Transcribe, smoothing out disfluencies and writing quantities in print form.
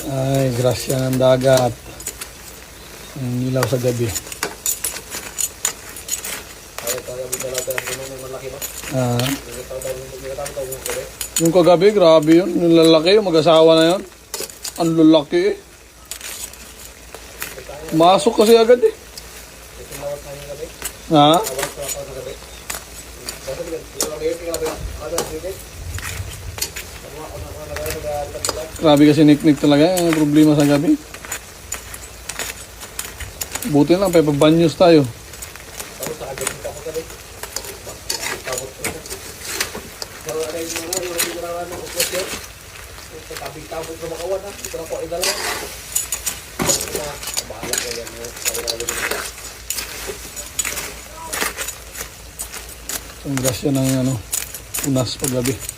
Ay, grasya ng dagat. Ang ilaw sa gabi. Yung kagabi, grabe yun. Yung lalaki, yung mag-asawa na yun. Ang lalaki eh. Masok kasi agad eh. Ha? Grabe kasi niknik talaga. Ang problema sa gabi. Buti lang, pepabanyos tayo. Ang grasya ng punas paggabi.